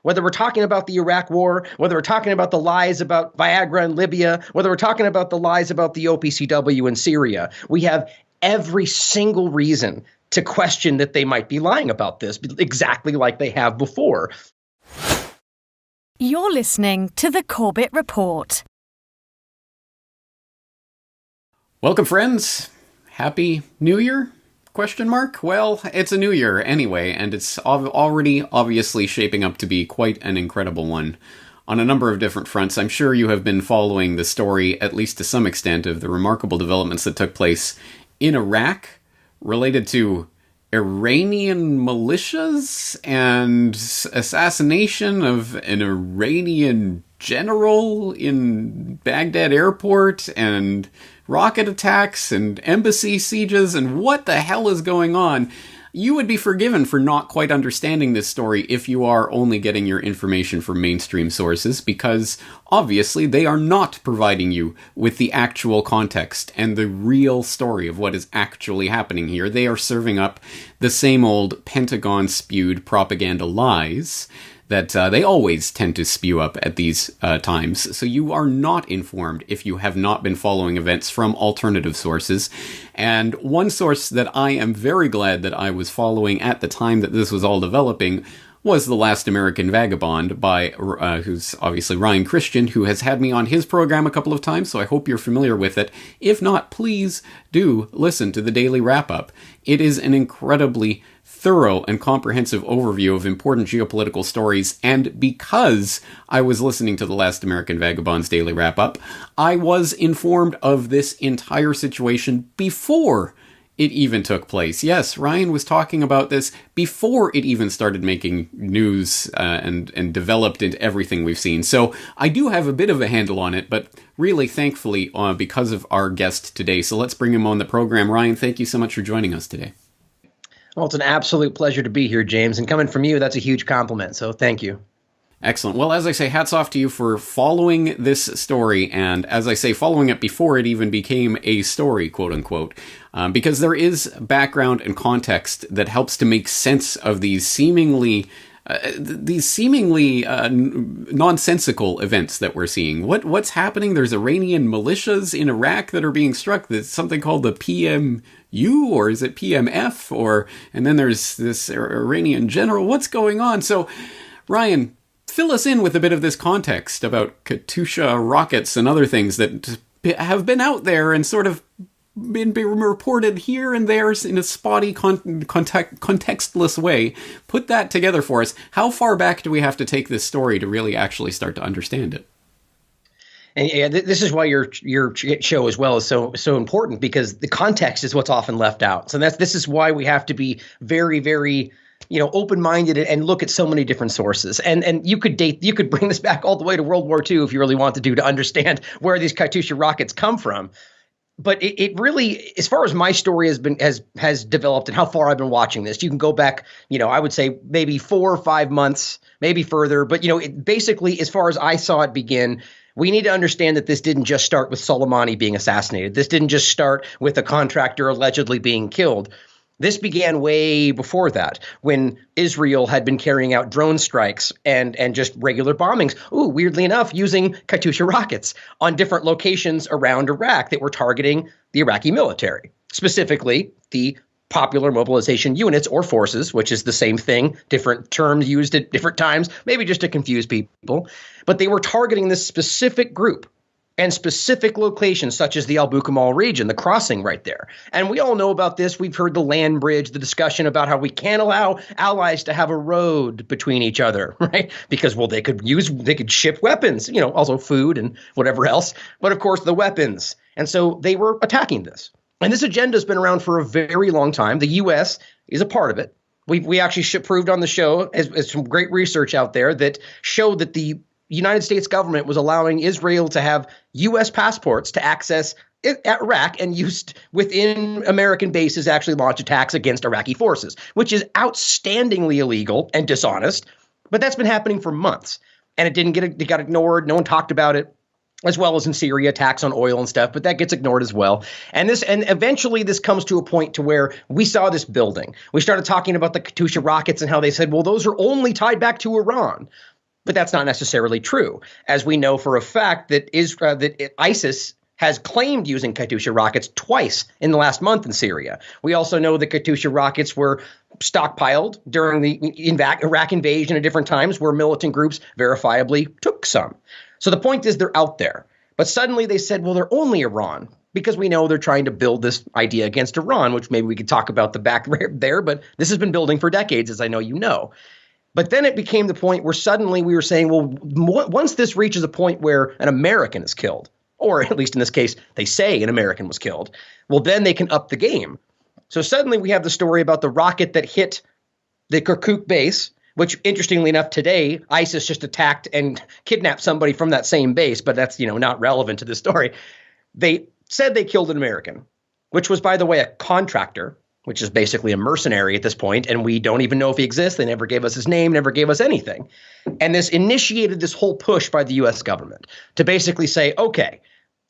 Whether we're talking about the Iraq War, whether we're talking about the lies about Viagra in Libya, whether we're talking about the lies about the OPCW in Syria, we have every single reason to question that they might be lying about this, exactly like they have before. You're listening to the Corbett Report. Welcome, friends. Happy New Year? Question mark? Well, it's a new year anyway, and it's already obviously shaping up to be quite an incredible one. On a number of different fronts, I'm sure you have been following the story, at least to some extent, of the remarkable developments that took place in Iraq related to Iranian militias and assassination of an Iranian general in Baghdad airport and rocket attacks and embassy sieges and what the hell is going on. You would be forgiven for not quite understanding this story if you are only getting your information from mainstream sources, because obviously they are not providing you with the actual context and the real story of what is actually happening here. They are serving up the same old Pentagon-spewed propaganda lies that they always tend to spew up at these times. So you are not informed if you have not been following events from alternative sources. And one source that I am very glad that I was following at the time that this was all developing was The Last American Vagabond by, who's obviously Ryan Christian, who has had me on his program a couple of times, so I hope you're familiar with it. If not, please do listen to the Daily Wrap-Up. It is an incredibly thorough and comprehensive overview of important geopolitical stories, and because I was listening to The Last American Vagabond's Daily Wrap-Up, I was informed of this entire situation before it even took place. Yes, Ryan was talking about this before it even started making news and developed into everything we've seen. So I do have a bit of a handle on it, but really thankfully because of our guest today. So let's bring him on the program. Ryan, thank you so much for joining us today. Well, it's an absolute pleasure to be here, James. And coming from you, that's a huge compliment. So thank you. Excellent. Well, as I say, hats off to you for following this story. And as I say, following it before it even became a story, quote unquote, because there is background and context that helps to make sense of these seemingly nonsensical events that we're seeing. What's happening? There's Iranian militias in Iraq that are being struck. There's something called the PMU, or is it PMF? And then there's this Iranian general. What's going on? So, Ryan, fill us in with a bit of this context about Katyusha rockets and other things that have been out there and sort of been reported here and there in a spotty, contextless way. Put that together for us. How far back do we have to take this story to really actually start to understand it? And yeah, this is why your show as well is so important, because the context is what's often left out. So this is why we have to be very, very open-minded and look at so many different sources. And you could bring this back all the way to World War II if you really want to understand where these Katyusha rockets come from. But it really, as far as my story has developed and how far I've been watching this, you can go back, I would say maybe 4 or 5 months, maybe further. But, basically, as far as I saw it begin, we need to understand that this didn't just start with Soleimani being assassinated. This didn't just start with a contractor allegedly being killed. This began way before that, when Israel had been carrying out drone strikes and just regular bombings, weirdly enough, using Katyusha rockets on different locations around Iraq that were targeting the Iraqi military, specifically the Popular Mobilization Units or forces, which is the same thing, different terms used at different times, maybe just to confuse people. But they were targeting this specific group and specific locations such as the Al-Bukamal region, the crossing right there. And we all know about this. We've heard the land bridge, the discussion about how we can't allow allies to have a road between each other, right? Because, they could ship weapons, also food and whatever else. But of course, the weapons. And so they were attacking this. And this agenda has been around for a very long time. The U.S. is a part of it. We actually proved on the show, as some great research out there that showed that the United States government was allowing Israel to have U.S. passports to access Iraq and used within American bases actually launch attacks against Iraqi forces, which is outstandingly illegal and dishonest. But that's been happening for months, and it got ignored. No one talked about it, as well as in Syria, attacks on oil and stuff, but that gets ignored as well. And eventually this comes to a point to where we saw this building. We started talking about the Katyusha rockets and how they said, well, those are only tied back to Iran. But that's not necessarily true, as we know for a fact that ISIS has claimed using Katyusha rockets twice in the last month in Syria. We also know that Katyusha rockets were stockpiled during the Iraq invasion at different times where militant groups verifiably took some. So the point is they're out there. But suddenly they said, well, they're only Iran, because we know they're trying to build this idea against Iran, which maybe we could talk about the back there, but this has been building for decades, as I know you know. But then it became the point where suddenly we were saying, well, once this reaches a point where an American is killed, or at least in this case, they say an American was killed, well, then they can up the game. So suddenly we have the story about the rocket that hit the Kirkuk base, which, interestingly enough, today, ISIS just attacked and kidnapped somebody from that same base, but that's, not relevant to the story. They said they killed an American, which was, by the way, a contractor, which is basically a mercenary at this point, and we don't even know if he exists. They never gave us his name, never gave us anything. And this initiated this whole push by the U.S. government to basically say, okay,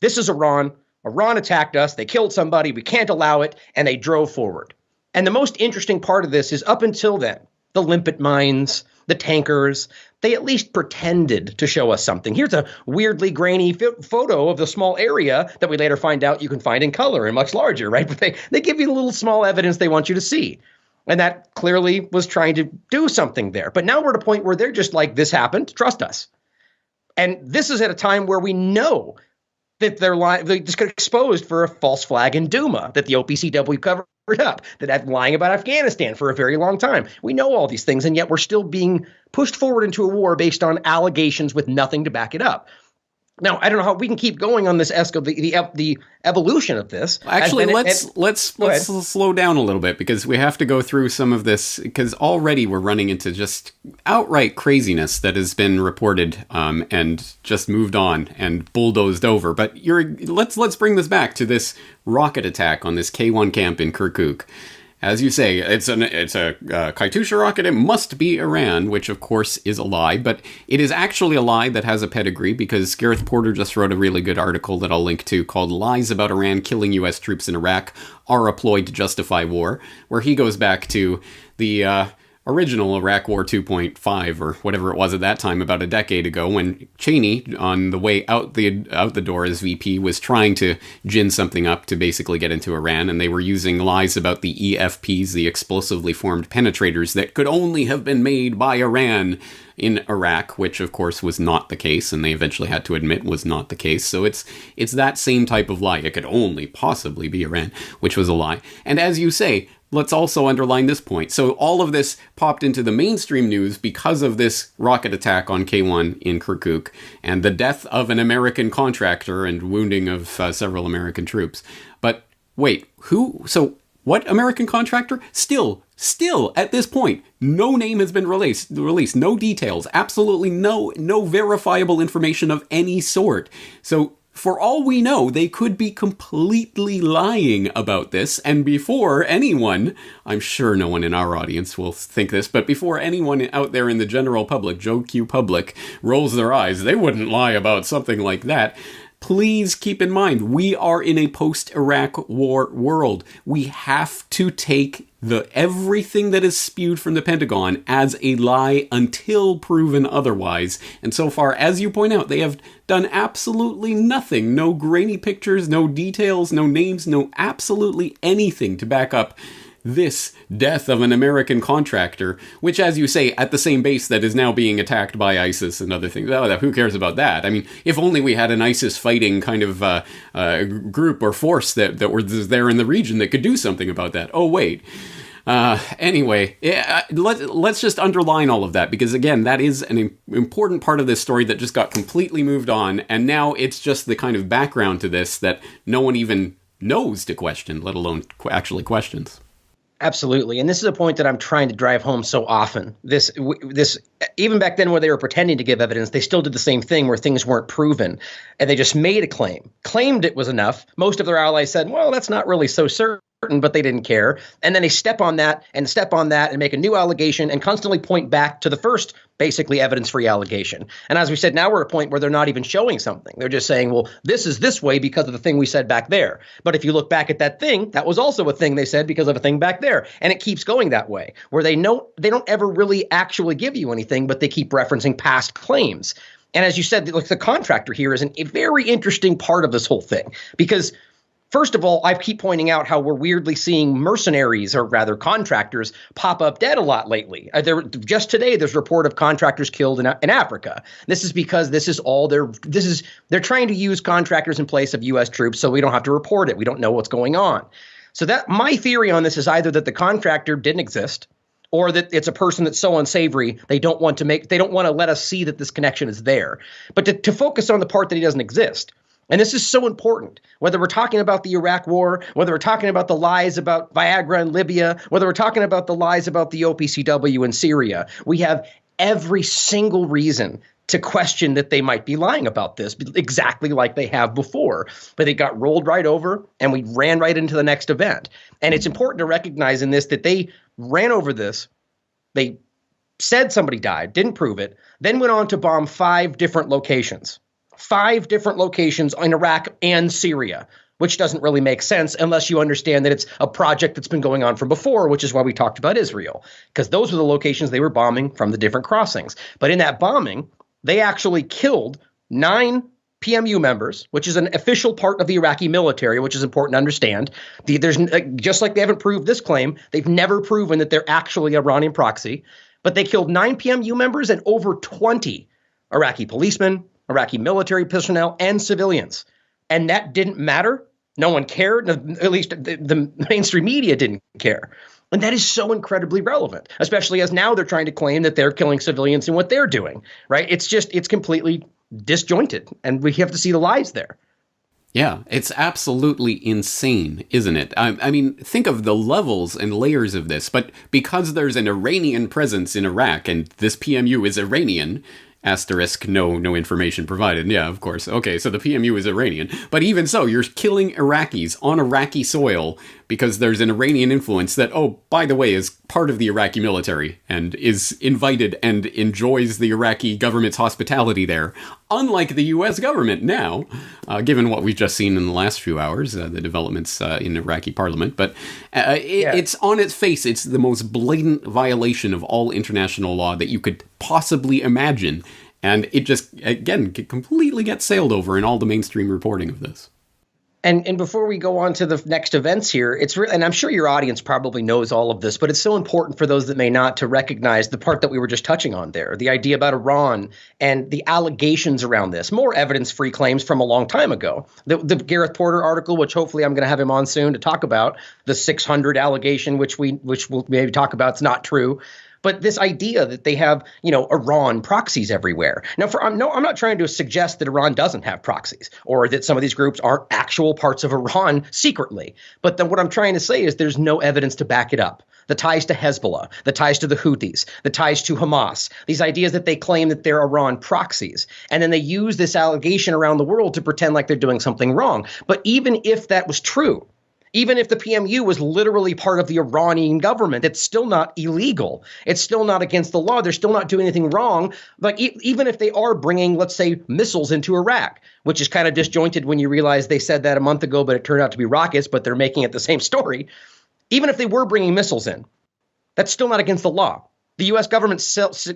this is Iran. Iran attacked us. They killed somebody. We can't allow it. And they drove forward. And the most interesting part of this is up until then, the limpet mines, the tankers, they at least pretended to show us something. Here's a weirdly grainy photo of the small area that we later find out you can find in color and much larger, right? But they give you a little small evidence they want you to see. And that clearly was trying to do something there. But now we're at a point where they're just like, this happened, trust us. And this is at a time where we know that they just got exposed for a false flag in Duma that the OPCW covered up, that had lying about Afghanistan for a very long time. We know all these things, and yet we're still being pushed forward into a war based on allegations with nothing to back it up. Now, I don't know how we can keep going on this the evolution of this. Actually, let's slow down a little bit, because we have to go through some of this, because already we're running into just outright craziness that has been reported and just moved on and bulldozed over. But let's bring this back to this rocket attack on this K1 camp in Kirkuk. As you say, it's a Katyusha rocket. It must be Iran, which of course is a lie, but it is actually a lie that has a pedigree, because Gareth Porter just wrote a really good article that I'll link to called "Lies About Iran Killing U.S. Troops in Iraq Are a Ploy to Justify War," where he goes back to the original Iraq War 2.5 or whatever it was at that time, about a decade ago, when Cheney, on the way out the door as VP, was trying to gin something up to basically get into Iran, and they were using lies about the EFPs, the explosively formed penetrators that could only have been made by Iran in Iraq, which of course was not the case, and they eventually had to admit was not the case. So it's that same type of lie. It could only possibly be Iran, which was a lie. And as you say, let's also underline this point. So all of this popped into the mainstream news because of this rocket attack on K1 in Kirkuk and the death of an American contractor and wounding of several American troops. But wait, who? So what American contractor? Still, at this point, no name has been released, no details, absolutely no verifiable information of any sort. So for all we know, they could be completely lying about this, and before anyone, I'm sure no one in our audience will think this, but before anyone out there in the general public, Joe Q public, rolls their eyes, they wouldn't lie about something like that. Please keep in mind, we are in a post-Iraq war world. We have to take everything that is spewed from the Pentagon as a lie until proven otherwise. And so far, as you point out, they have done absolutely nothing. No grainy pictures, no details, no names, no absolutely anything to back up this death of an American contractor, which, as you say, at the same base that is now being attacked by ISIS and other things. Oh, who cares about that? I mean, if only we had an ISIS fighting kind of group or force that was there in the region that could do something about that. Oh, wait. Anyway, let's just underline all of that, because again, that is an important part of this story that just got completely moved on, and now it's just the kind of background to this that no one even knows to question, let alone actually questions. Absolutely. And this is a point that I'm trying to drive home so often. This even back then, where they were pretending to give evidence, they still did the same thing where things weren't proven, and they just made a claimed it was enough. Most of their allies said, well, that's not really so certain. but they didn't care. And then they step on that and make a new allegation and constantly point back to the first basically evidence-free allegation. And as we said, now we're at a point where they're not even showing something. They're just saying, well, this is this way because of the thing we said back there. But if you look back at that thing, that was also a thing they said because of a thing back there. And it keeps going that way, where they don't ever really actually give you anything, but they keep referencing past claims. And as you said, like the contractor here is a very interesting part of this whole thing, because first of all, I keep pointing out how we're weirdly seeing mercenaries, or rather contractors, pop up dead a lot lately. Just today, there's a report of contractors killed in Africa. This is because they're trying to use contractors in place of U.S. troops, so we don't have to report it. We don't know what's going on. So that my theory on this is either that the contractor didn't exist, or that it's a person that's so unsavory they don't want to let us see that this connection is there. But to focus on the part that he doesn't exist. And this is so important, whether we're talking about the Iraq war, whether we're talking about the lies about Viagra in Libya, whether we're talking about the lies about the OPCW in Syria, we have every single reason to question that they might be lying about this, exactly like they have before. But it got rolled right over and we ran right into the next event. And it's important to recognize in this that they ran over this. They said somebody died, didn't prove it, then went on to bomb 5 different locations. 5 different locations in Iraq and Syria, which doesn't really make sense unless you understand that it's a project that's been going on from before, which is why we talked about Israel, because those were the locations they were bombing from the different crossings. But in that bombing, they actually killed 9 PMU members, which is an official part of the Iraqi military, which is important to understand. There's just like they haven't proved this claim, they've never proven that they're actually Iranian proxy, but they killed 9 PMU members and over 20 Iraqi policemen, Iraqi military personnel, and civilians. And that didn't matter. No one cared. At least the mainstream media didn't care. And that is so incredibly relevant, especially as now they're trying to claim that they're killing civilians in what they're doing, right? It's completely disjointed, and we have to see the lies there. Yeah, it's absolutely insane, isn't it? I mean, think of the levels and layers of this, but because there's an Iranian presence in Iraq, and this PMU is Iranian, asterisk, no information provided. Yeah, of course. Okay, so the PMU is Iranian. But even so, you're killing Iraqis on Iraqi soil because there's an Iranian influence that, oh, by the way, is part of the Iraqi military and is invited and enjoys the Iraqi government's hospitality there. Unlike the U.S. government now, given what we've just seen in the last few hours, the developments in Iraqi parliament. But it's on its face, it's the most blatant violation of all international law that you could possibly imagine. And it just, again, completely gets sailed over in all the mainstream reporting of this. And before we go on to the next events here, it's and I'm sure your audience probably knows all of this, but it's so important for those that may not to recognize the part that we were just touching on there, the idea about Iran and the allegations around this, more evidence-free claims from a long time ago. The Gareth Porter article, which hopefully I'm going to have him on soon to talk about, the 600 allegation, which we'll maybe talk about, it's not true. But this idea that they have, Iran proxies everywhere. Now, I'm not trying to suggest that Iran doesn't have proxies or that some of these groups aren't actual parts of Iran secretly. But then what I'm trying to say is there's no evidence to back it up. The ties to Hezbollah, the ties to the Houthis, the ties to Hamas, these ideas that they claim that they're Iran proxies. And then they use this allegation around the world to pretend like they're doing something wrong. But even if that was true, even if the PMU was literally part of the Iranian government, it's still not illegal. It's still not against the law. They're still not doing anything wrong. Like even if they are bringing, let's say, missiles into Iraq, which is kind of disjointed when you realize they said that a month ago, but it turned out to be rockets, but they're making it the same story. Even if they were bringing missiles in, that's still not against the law. The U.S. government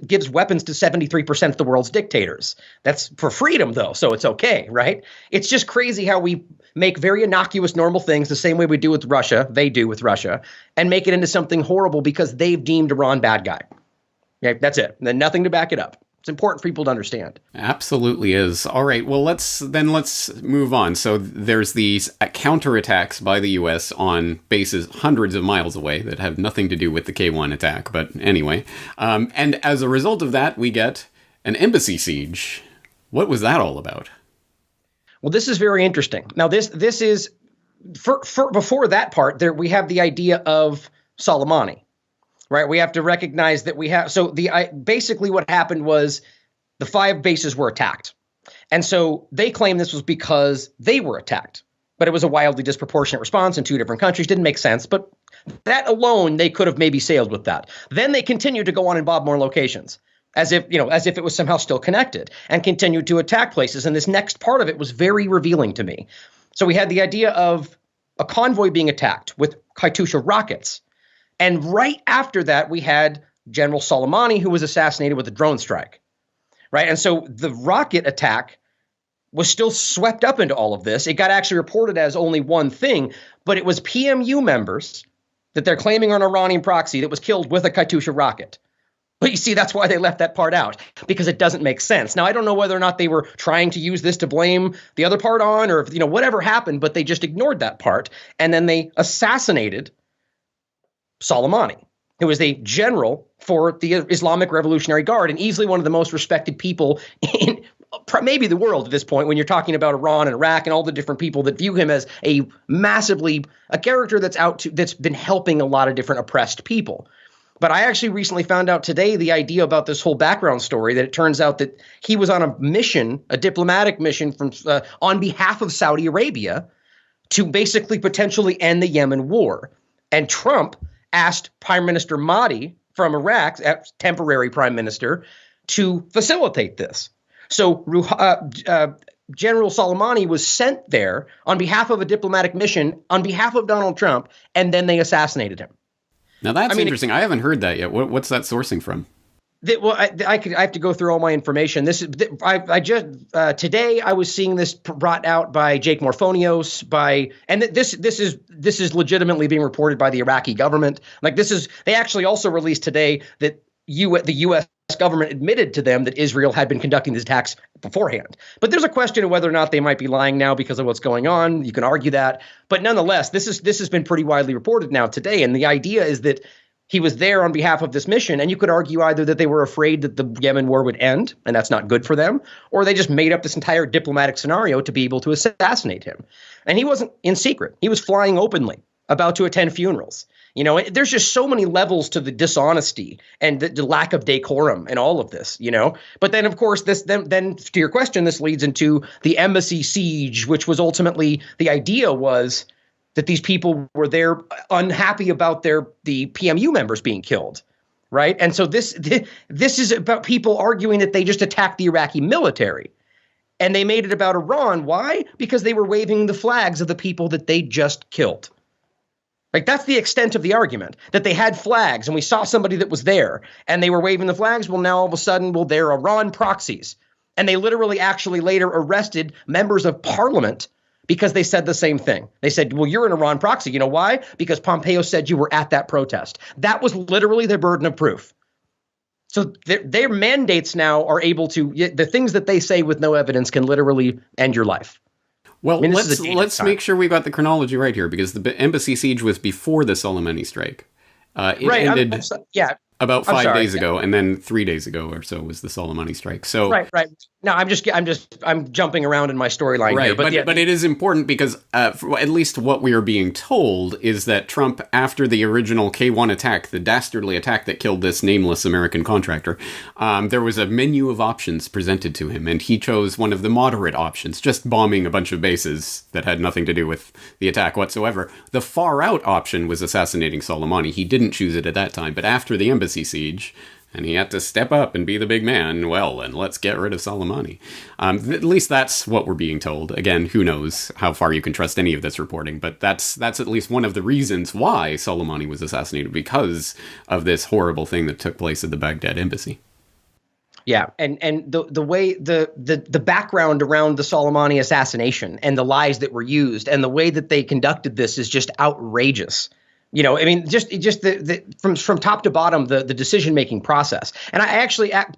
gives weapons to 73% of the world's dictators. That's for freedom, though, so it's okay, right? It's just crazy how we make very innocuous, normal things the same way we do with Russia, they do with Russia, and make it into something horrible because they've deemed Iran bad guy. Okay, that's it. And then nothing to back it up. It's important for people to understand. Absolutely is. All right, well, let's move on. So there's these counterattacks by the U.S. on bases hundreds of miles away that have nothing to do with the K1 attack. But anyway, and as a result of that, we get an embassy siege. What was that all about? Well, this is very interesting. Now, this is, for before that part, there we have the idea of Soleimani. Right, we have to recognize that we have. So basically what happened was the 5 bases were attacked, and so they claim this was because they were attacked. but it was a wildly disproportionate response in two different countries. Didn't make sense, but that alone, they could have maybe sailed with that. Then they continued to go on and bomb more locations, as if it was somehow still connected, and continued to attack places. And this next part of it was very revealing to me. So we had the idea of a convoy being attacked with Katyusha rockets. And right after that, we had General Soleimani, who was assassinated with a drone strike. Right. And so the rocket attack was still swept up into all of this. It got actually reported as only one thing, but it was PMU members that they're claiming are an Iranian proxy that was killed with a Katyusha rocket. But you see, that's why they left that part out, because it doesn't make sense. Now, I don't know whether or not they were trying to use this to blame the other part on, or whatever happened, but they just ignored that part. And then they assassinated Soleimani, who was the general for the Islamic Revolutionary Guard and easily one of the most respected people in maybe the world at this point, when you're talking about Iran and Iraq and all the different people that view him as a character that's been helping a lot of different oppressed people. But I actually recently found out today the idea about this whole background story, that it turns out that he was on a mission, a diplomatic mission on behalf of Saudi Arabia to basically potentially end the Yemen war. And Trump asked Prime Minister Mahdi from Iraq, temporary prime minister, to facilitate this. So General Soleimani was sent there on behalf of a diplomatic mission, on behalf of Donald Trump, and then they assassinated him. Now that's interesting. I haven't heard that yet. What's that sourcing from? I have to go through all my information. Today I was seeing this brought out by Jake Morphonios and this is legitimately being reported by the Iraqi government. They actually also released today that the U.S. government admitted to them that Israel had been conducting these attacks beforehand. But there's a question of whether or not they might be lying now because of what's going on. You can argue that. But nonetheless, this has been pretty widely reported now today. And the idea is that he was there on behalf of this mission. And you could argue either that they were afraid that the Yemen war would end, and that's not good for them, or they just made up this entire diplomatic scenario to be able to assassinate him. And he wasn't in secret. He was flying openly, about to attend funerals. There's just so many levels to the dishonesty and the lack of decorum and all of this, But then, of course, then to your question, this leads into the embassy siege, which was ultimately the idea was that these people were there unhappy about the PMU members being killed. Right. And so this is about people arguing that they just attacked the Iraqi military. And they made it about Iran. Why? Because they were waving the flags of the people that they just killed. Like, that's the extent of the argument, that they had flags and we saw somebody that was there and they were waving the flags. Well, now all of a sudden, they're Iran proxies. And they literally actually later arrested members of parliament because they said the same thing. They said, well, you're an Iran proxy. You know why? Because Pompeo said you were at that protest. That was literally their burden of proof. So their mandates now are able to, the things that they say with no evidence can literally end your life. Well, let's make sure we got the chronology right here, because the embassy siege was before the Soleimani strike. It ended about 5 days ago, and then 3 days ago or so was the Soleimani strike. So right. No, I'm jumping around in my storyline here, but it is important because at least what we are being told is that Trump, after the original K1 attack, the dastardly attack that killed this nameless American contractor, there was a menu of options presented to him, and he chose one of the moderate options, just bombing a bunch of bases that had nothing to do with the attack whatsoever. The far out option was assassinating Soleimani. He didn't choose it at that time, but after the embassy siege, and he had to step up and be the big man, well, and let's get rid of Soleimani. At least that's what we're being told. Again, who knows how far you can trust any of this reporting, but that's at least one of the reasons why Soleimani was assassinated, because of this horrible thing that took place at the Baghdad embassy. Yeah, and the way the background around the Soleimani assassination and the lies that were used and the way that they conducted this is just outrageous. Just from top to bottom, the decision-making process. And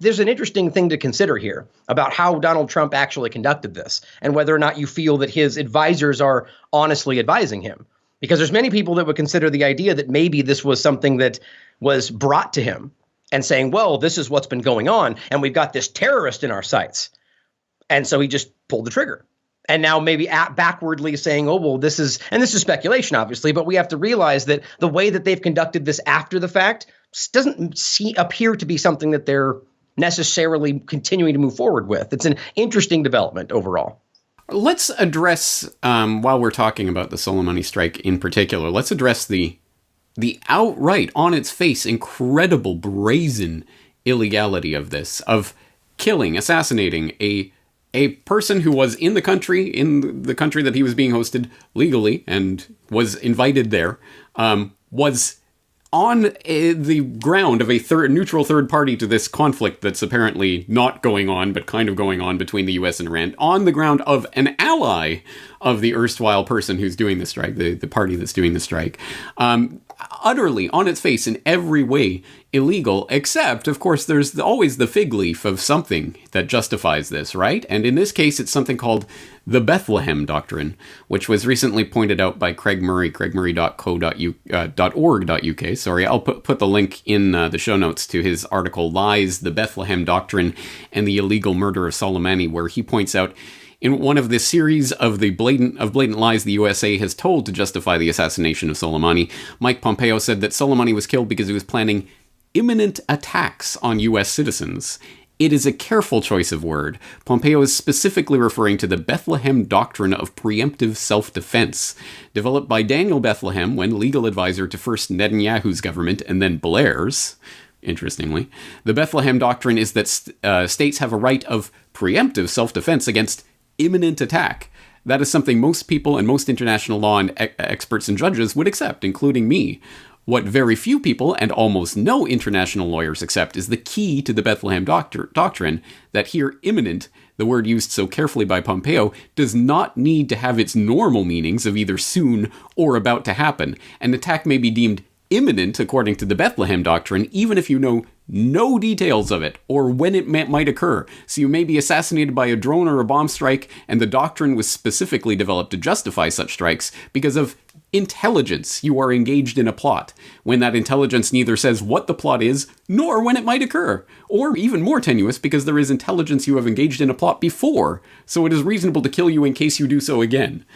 there's an interesting thing to consider here about how Donald Trump actually conducted this and whether or not you feel that his advisors are honestly advising him. Because there's many people that would consider the idea that maybe this was something that was brought to him and saying, well, this is what's been going on and we've got this terrorist in our sights. And so he just pulled the trigger. And now maybe backwardly saying, oh, well, this is speculation, obviously, but we have to realize that the way that they've conducted this after the fact doesn't appear to be something that they're necessarily continuing to move forward with. It's an interesting development overall. Let's address, while we're talking about the Soleimani strike in particular, let's address the outright, on its face, incredible, brazen illegality of this, of killing, assassinating a person who was in the country that he was being hosted legally and was invited there, was on the ground of a neutral third party to this conflict that's apparently not going on, but kind of going on between the US and Iran, on the ground of an ally of the erstwhile person who's doing the strike, the party that's doing the strike. Utterly, on its face, in every way, illegal, except, of course, there's always the fig leaf of something that justifies this, right? And in this case, it's something called the Bethlehem Doctrine, which was recently pointed out by Craig Murray, craigmurray.org.uk. Sorry, I'll put the link in the show notes to his article, Lies, the Bethlehem Doctrine and the Illegal Murder of Soleimani, where he points out, in one of the series of blatant lies the USA has told to justify the assassination of Soleimani, Mike Pompeo said that Soleimani was killed because he was planning imminent attacks on US citizens. It is a careful choice of word. Pompeo is specifically referring to the Bethlehem Doctrine of Preemptive Self-Defense, developed by Daniel Bethlehem when legal advisor to first Netanyahu's government and then Blair's. Interestingly, the Bethlehem Doctrine is that states have a right of preemptive self-defense against imminent attack. That is something most people and most international law and experts and judges would accept, including me. What very few people and almost no international lawyers accept is the key to the Bethlehem Doctrine, that here imminent, the word used so carefully by Pompeo, does not need to have its normal meanings of either soon or about to happen. An attack may be deemed imminent according to the Bethlehem Doctrine, even if you know no details of it or when it might occur. So you may be assassinated by a drone or a bomb strike, and the doctrine was specifically developed to justify such strikes because of intelligence. You are engaged in a plot, when that intelligence neither says what the plot is nor when it might occur, or even more tenuous, because there is intelligence you have engaged in a plot before, so it is reasonable to kill you in case you do so again.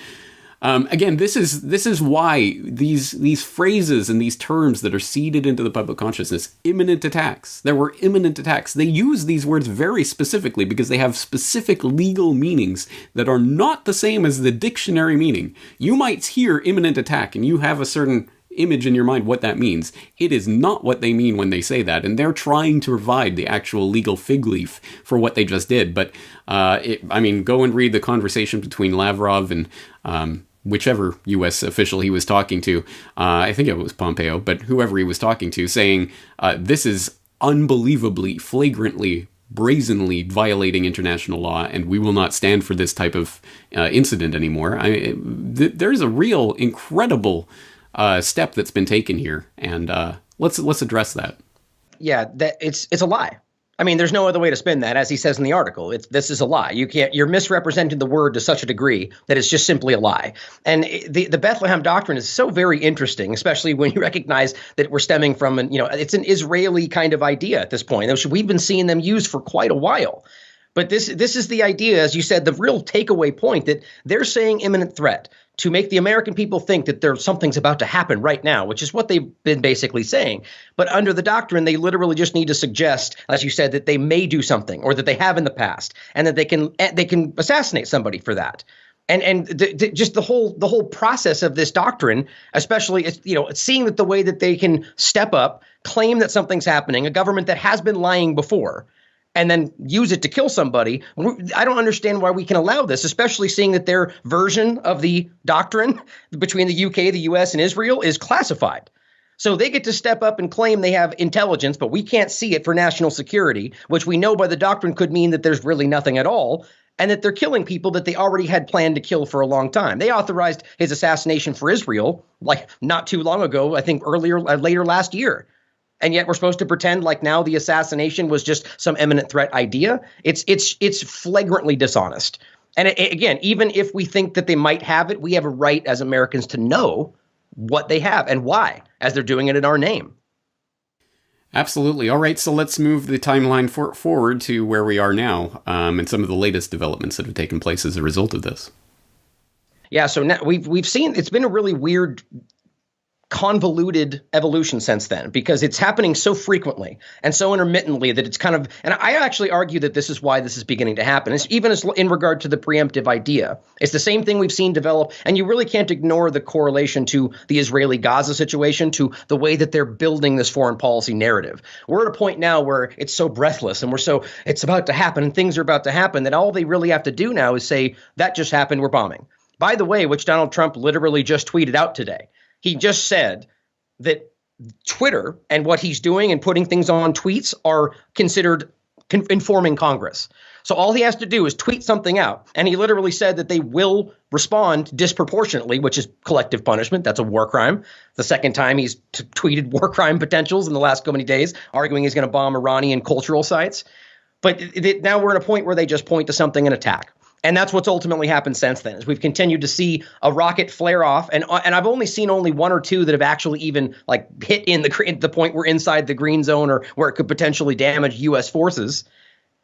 Again, this is why these phrases and these terms that are seeded into the public consciousness, imminent attacks. There were imminent attacks. They use these words very specifically because they have specific legal meanings that are not the same as the dictionary meaning. You might hear imminent attack and you have a certain image in your mind what that means. It is not what they mean when they say that, and they're trying to provide the actual legal fig leaf for what they just did. But go and read the conversation between Lavrov and whichever U.S. official he was talking to. I think it was Pompeo, but whoever he was talking to, saying this is unbelievably, flagrantly, brazenly violating international law, and we will not stand for this type of incident anymore. There's a real incredible step that's been taken here, and let's address that. Yeah, that it's a lie. I mean, there's no other way to spin that, as he says in the article. This is a lie. You're misrepresenting the word to such a degree that it's just simply a lie. And the Bethlehem Doctrine is so very interesting, especially when you recognize that we're stemming from it's an Israeli kind of idea at this point. We've been seeing them used for quite a while. But this is the idea, as you said, the real takeaway point, that they're saying imminent threat to make the American people think that something's about to happen right now, which is what they've been basically saying. But under the doctrine, they literally just need to suggest, as you said, that they may do something, or that they have in the past, and that they can assassinate somebody for that. And just the whole process of this doctrine, especially seeing that the way that they can step up, claim that something's happening, a government that has been lying before, and then use it to kill somebody. I don't understand why we can allow this, especially seeing that their version of the doctrine between the UK, the US, and Israel is classified. So they get to step up and claim they have intelligence, but we can't see it for national security, which we know by the doctrine could mean that there's really nothing at all, and that they're killing people that they already had planned to kill for a long time. They authorized his assassination for Israel, like not too long ago, I think later last year. And yet we're supposed to pretend like now the assassination was just some imminent threat idea. It's flagrantly dishonest. And again, even if we think that they might have it, we have a right as Americans to know what they have and why, as they're doing it in our name. Absolutely. All right, so let's move the timeline forward to where we are now, and some of the latest developments that have taken place as a result of this. Yeah, so now we've seen, it's been a really weird convoluted evolution since then, because it's happening so frequently and so intermittently that it's kind of, and I actually argue that this is why this is beginning to happen. It's even as in regard to the preemptive idea. It's the same thing we've seen develop, and you really can't ignore the correlation to the Israeli-Gaza situation, to the way that they're building this foreign policy narrative. We're at a point now where it's so breathless and it's about to happen and things are about to happen that all they really have to do now is say, that just happened, we're bombing. By the way, which Donald Trump literally just tweeted out today. He just said that Twitter and what he's doing and putting things on tweets are considered informing Congress. So all he has to do is tweet something out. And he literally said that they will respond disproportionately, which is collective punishment. That's a war crime. The second time he's tweeted war crime potentials in the last so many days, arguing he's going to bomb Iranian cultural sites. But now we're at a point where they just point to something and attack. And that's what's ultimately happened since then, is we've continued to see a rocket flare off. And I've only seen one or two that have actually even like hit in the point we're inside the green zone or where it could potentially damage U.S. forces.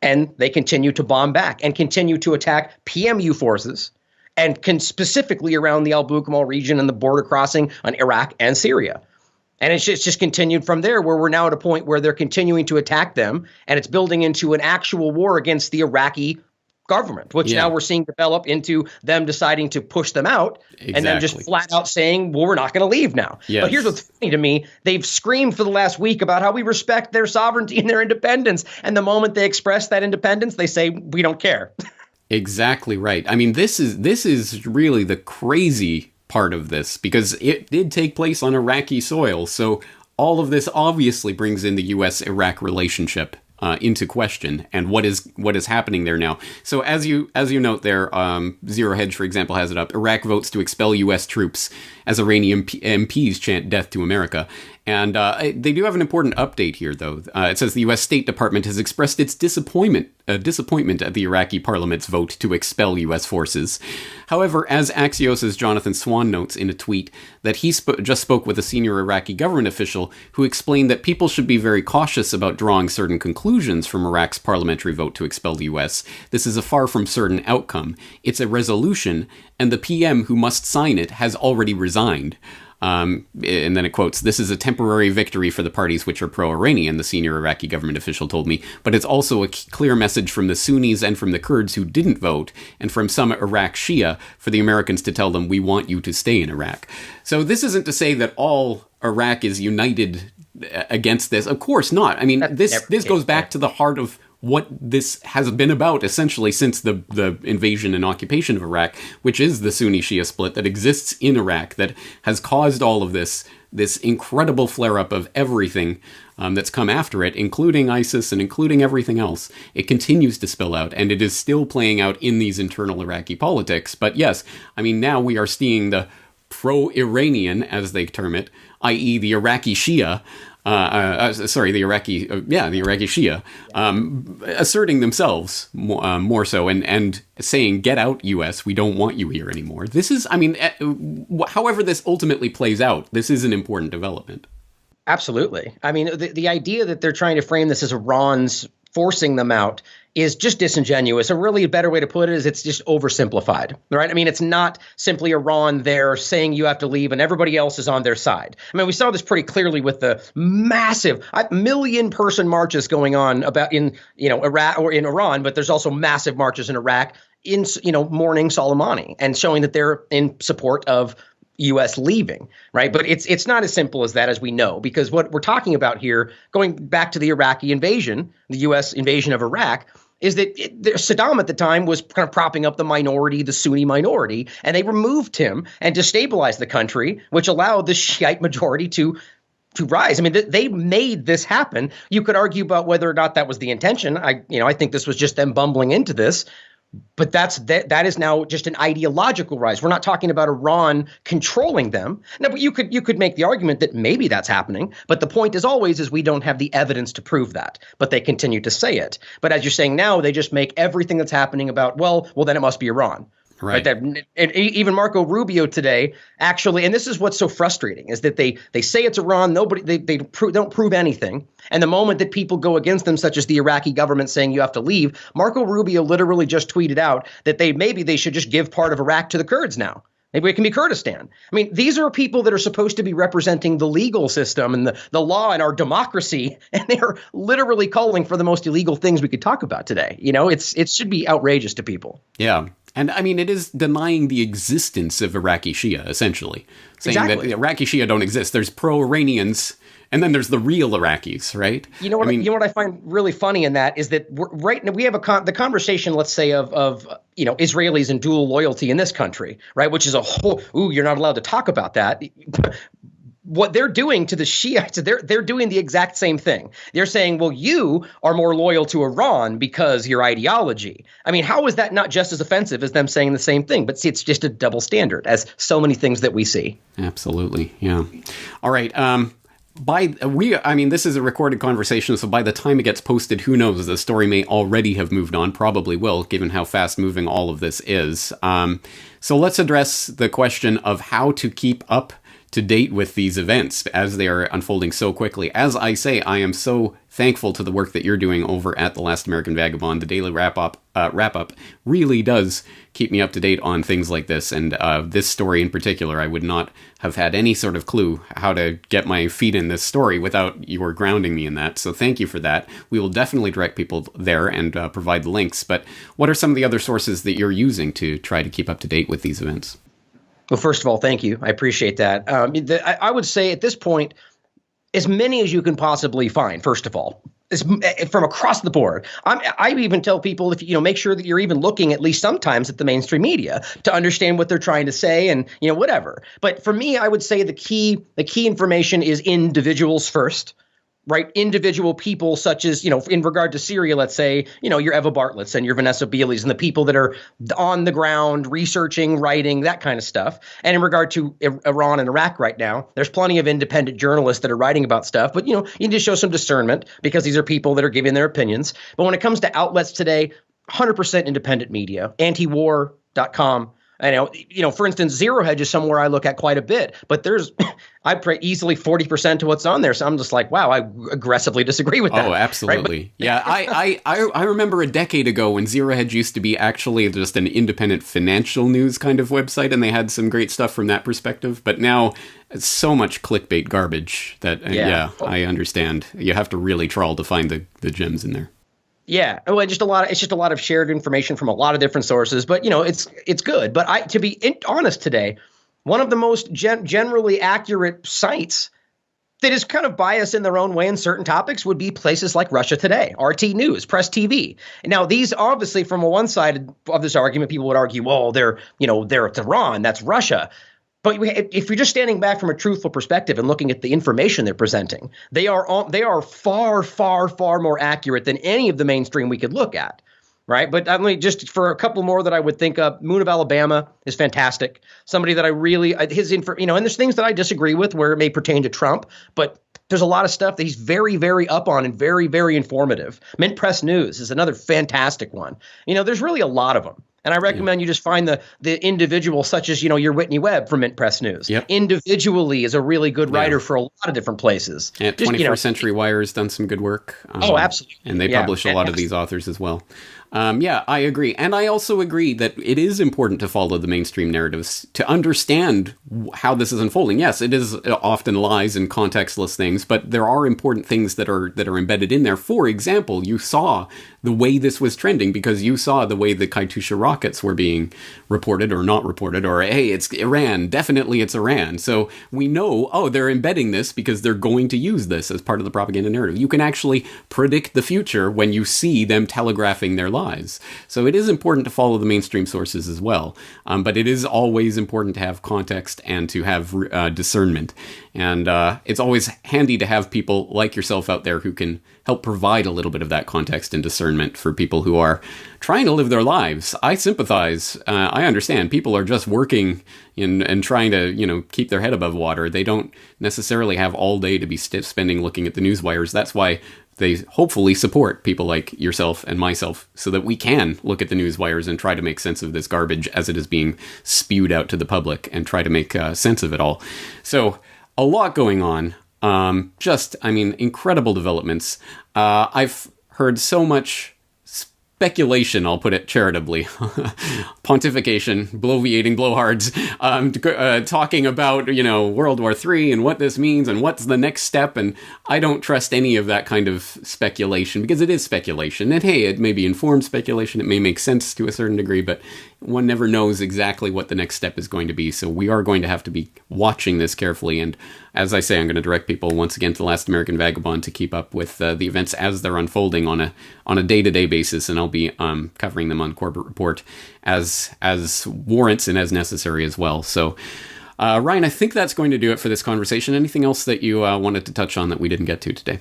And they continue to bomb back and continue to attack PMU forces and specifically around the Al-Bukamal region and the border crossing on Iraq and Syria. And it's just continued from there, where we're now at a point where they're continuing to attack them. And it's building into an actual war against the Iraqi government, which now we're seeing develop into them deciding to push them out and then just flat out saying, well, we're not going to leave now. Yes. But here's what's funny to me. They've screamed for the last week about how we respect their sovereignty and their independence. And the moment they express that independence, they say, we don't care. Exactly right. I mean, this is really the crazy part of this, because it did take place on Iraqi soil. So all of this obviously brings in the U.S.-Iraq relationship into question, and what is happening there now. So as you note there, Zero Hedge, for example, has it up. Iraq votes to expel U.S. troops as Iranian MPs chant death to America. And they do have an important update here, though. It says the U.S. State Department has expressed its disappointment at the Iraqi parliament's vote to expel U.S. forces. However, as Axios' Jonathan Swan notes in a tweet, that he just spoke with a senior Iraqi government official who explained that people should be very cautious about drawing certain conclusions from Iraq's parliamentary vote to expel the U.S. This is a far from certain outcome. It's a resolution, and the PM who must sign it has already resigned. And then it quotes, "This is a temporary victory for the parties which are pro-Iranian," the senior Iraqi government official told me, "but it's also a clear message from the Sunnis and from the Kurds who didn't vote, and from some Iraq Shia for the Americans to tell them, we want you to stay in Iraq." So this isn't to say that all Iraq is united against this. Of course not. I mean, this goes back to the heart of what this has been about, essentially, since the invasion and occupation of Iraq, which is the Sunni-Shia split that exists in Iraq, that has caused all of this incredible flare-up of everything that's come after it, including ISIS and including everything else. It continues to spill out, and it is still playing out in these internal Iraqi politics. But yes, I mean, now we are seeing the pro-Iranian, as they term it, i.e. the Iraqi Shia, the Iraqi Shia, asserting themselves more so and saying, get out, U.S., we don't want you here anymore. This is, I mean, however this ultimately plays out, this is an important development. Absolutely. I mean, the idea that they're trying to frame this as Iran's forcing them out is just disingenuous. A really better way to put it is it's just oversimplified, right? I mean, it's not simply Iran there saying you have to leave and everybody else is on their side. I mean, we saw this pretty clearly with the massive million-person marches going on about in Iraq or in Iran, but there's also massive marches in Iraq in mourning Soleimani and showing that they're in support of U.S. leaving, right? But it's not as simple as that, as we know, because what we're talking about here, going back to the Iraqi invasion, the U.S. invasion of Iraq, is that Saddam at the time was kind of propping up the minority, the Sunni minority, and they removed him and destabilized the country, which allowed the Shiite majority to rise. I mean, they made this happen. You could argue about whether or not that was the intention. I think this was just them bumbling into this. But that is now just an ideological rise. We're not talking about Iran controlling them. No, but you could make the argument that maybe that's happening. But the point is we don't have the evidence to prove that. But they continue to say it. But as you're saying now, they just make everything that's happening about, well, then it must be Iran. Right. And even Marco Rubio today, actually, and this is what's so frustrating, is that they say it's Iran. They don't prove anything. And the moment that people go against them, such as the Iraqi government saying you have to leave, Marco Rubio literally just tweeted out that maybe they should just give part of Iraq to the Kurds now. Maybe it can be Kurdistan. I mean, these are people that are supposed to be representing the legal system and the law and our democracy, and they are literally calling for the most illegal things we could talk about today. It should be outrageous to people. Yeah. And I mean, it is denying the existence of Iraqi Shia, essentially. Saying Exactly. that Iraqi Shia don't exist. There's pro-Iranians, and then there's the real Iraqis, right? You know what I find really funny in that is that right now we have the conversation, let's say, of Israelis and dual loyalty in this country, right? Which is a whole, you're not allowed to talk about that. What they're doing to the Shiites, they're doing the exact same thing. They're saying, well, you are more loyal to Iran because your ideology. I mean, how is that not just as offensive as them saying the same thing? But see, it's just a double standard, as so many things that we see. Absolutely, yeah. All right. This is a recorded conversation, so by the time it gets posted, who knows? The story may already have moved on. Probably will, given how fast moving all of this is. So let's address the question of how to keep up to date with these events as they are unfolding so quickly. As I say, I am so thankful to the work that you're doing over at The Last American Vagabond. The daily wrap-up really does keep me up to date on things like this, and this story in particular, I would not have had any sort of clue how to get my feet in this story without your grounding me in that, so thank you for that. We will definitely direct people there and provide the links, but what are some of the other sources that you're using to try to keep up to date with these events? Well, first of all, thank you. I appreciate that. I would say at this point, as many as you can possibly find, first of all, from across the board. I even tell people, if make sure that you're even looking at least sometimes at the mainstream media to understand what they're trying to say and, whatever. But for me, I would say the key information is individuals first. Right, individual people such as, in regard to Syria, let's say, your Eva Bartlett's and your Vanessa Beeley's and the people that are on the ground researching, writing, that kind of stuff. And in regard to Iran and Iraq right now, there's plenty of independent journalists that are writing about stuff. But, you need to show some discernment because these are people that are giving their opinions. But when it comes to outlets today, 100% independent media, antiwar.com. I know, for instance, Zero Hedge is somewhere I look at quite a bit, but there's, I pray easily 40% to what's on there. So I'm just like, wow, I aggressively disagree with that. Oh, absolutely. Right? Yeah, I remember a decade ago when Zero Hedge used to be actually just an independent financial news kind of website, and they had some great stuff from that perspective. But now it's so much clickbait garbage that, I understand. You have to really trawl to find the gems in there. Yeah, well, it's just a lot of shared information from a lot of different sources, but it's good. But to be honest today, one of the most generally accurate sites that is kind of biased in their own way in certain topics would be places like Russia Today, RT News, Press TV. Now, these obviously from one side of this argument, people would argue, well, they're it's Iran, that's Russia. But if you're just standing back from a truthful perspective and looking at the information they're presenting, they are far, far, far more accurate than any of the mainstream we could look at, right? But I mean, just for a couple more that I would think of, Moon of Alabama is fantastic. Somebody that I really and there's things that I disagree with where it may pertain to Trump, but there's a lot of stuff that he's very, very up on and very, very informative. Mint Press News is another fantastic one. There's really a lot of them. And I recommend you just find the individual, such as, your Whitney Webb from Mint Press News. Yep. Individually is a really good writer for a lot of different places. And 21st Century Wire has done some good work. Absolutely. And they publish a lot of these authors as well. I agree. And I also agree that it is important to follow the mainstream narratives to understand how this is unfolding. Yes, it is often lies and contextless things, but there are important things that are embedded in there. For example, you saw the way this was trending because you saw the way the Katyusha rockets were being reported or not reported, or, hey, it's Iran. Definitely it's Iran. So we know, they're embedding this because they're going to use this as part of the propaganda narrative. You can actually predict the future when you see them telegraphing their lies. So it is important to follow the mainstream sources as well. But it is always important to have context and to have discernment. And it's always handy to have people like yourself out there who can help provide a little bit of that context and discernment for people who are trying to live their lives. I sympathize. I understand. People are just working and trying to, keep their head above water. They don't necessarily have all day to be spending looking at the news wires. That's why they hopefully support people like yourself and myself so that we can look at the news wires and try to make sense of this garbage as it is being spewed out to the public and try to make sense of it all. So a lot going on. Incredible developments. I've heard so much speculation, I'll put it charitably, pontification, bloviating blowhards, talking about, World War III and what this means and what's the next step. And I don't trust any of that kind of speculation, because it is speculation. And hey, it may be informed speculation. It may make sense to a certain degree, but one never knows exactly what the next step is going to be. So we are going to have to be watching this carefully. And as I say, I'm going to direct people once again to The Last American Vagabond to keep up with the events as they're unfolding on a day-to-day basis. And I'll be covering them on Corbett Report as warrants and as necessary as well. So Ryan, I think that's going to do it for this conversation. Anything else that you wanted to touch on that we didn't get to today?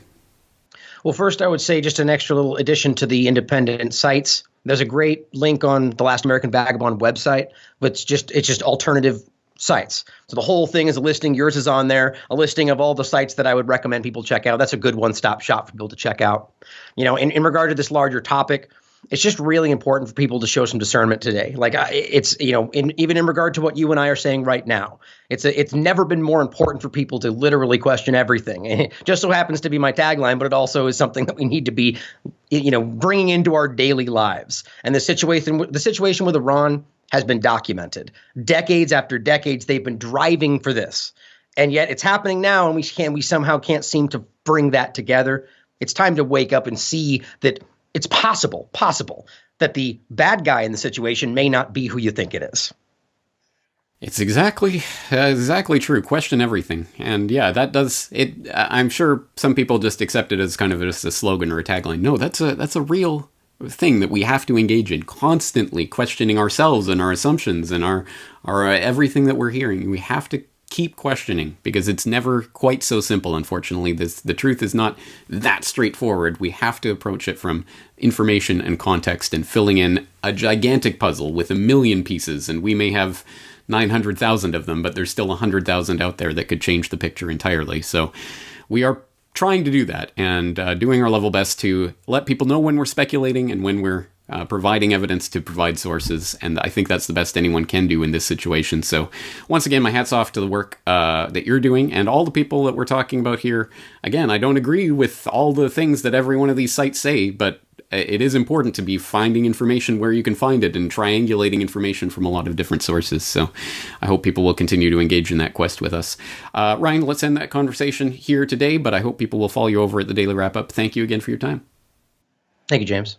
Well, first, I would say just an extra little addition to the independent sites. There's a great link on the Last American Vagabond website, but it's just alternative sites. So the whole thing is a listing. Yours is on there, a listing of all the sites that I would recommend people check out. That's a good one-stop shop for people to check out. In regard to this larger topic, it's just really important for people to show some discernment today. Like it's, even in regard to what you and I are saying right now, it's never been more important for people to literally question everything. It just so happens to be my tagline, but it also is something that we need to be, bringing into our daily lives. And the situation with Iran has been documented. Decades after decades, they've been driving for this. And yet it's happening now, and we somehow can't seem to bring that together. It's time to wake up and see that it's possible that the bad guy in the situation may not be who you think it is. It's exactly true. Question everything. And yeah, that does it. I'm sure some people just accept it as kind of just a slogan or a tagline. No, that's a real thing that we have to engage in, constantly questioning ourselves and our assumptions and our everything that we're hearing. We have to keep questioning, because it's never quite so simple, unfortunately. The truth is not that straightforward. We have to approach it from information and context and filling in a gigantic puzzle with 1 million pieces, and we may have 900,000 of them, but there's still 100,000 out there that could change the picture entirely. So we are trying to do that, and doing our level best to let people know when we're speculating and when we're providing evidence to provide sources. And I think that's the best anyone can do in this situation. So once again, my hat's off to the work that you're doing and all the people that we're talking about here. Again, I don't agree with all the things that every one of these sites say, but it is important to be finding information where you can find it and triangulating information from a lot of different sources. So I hope people will continue to engage in that quest with us. Ryan, let's end that conversation here today, but I hope people will follow you over at the Daily Wrap-Up. Thank you again for your time. Thank you, James.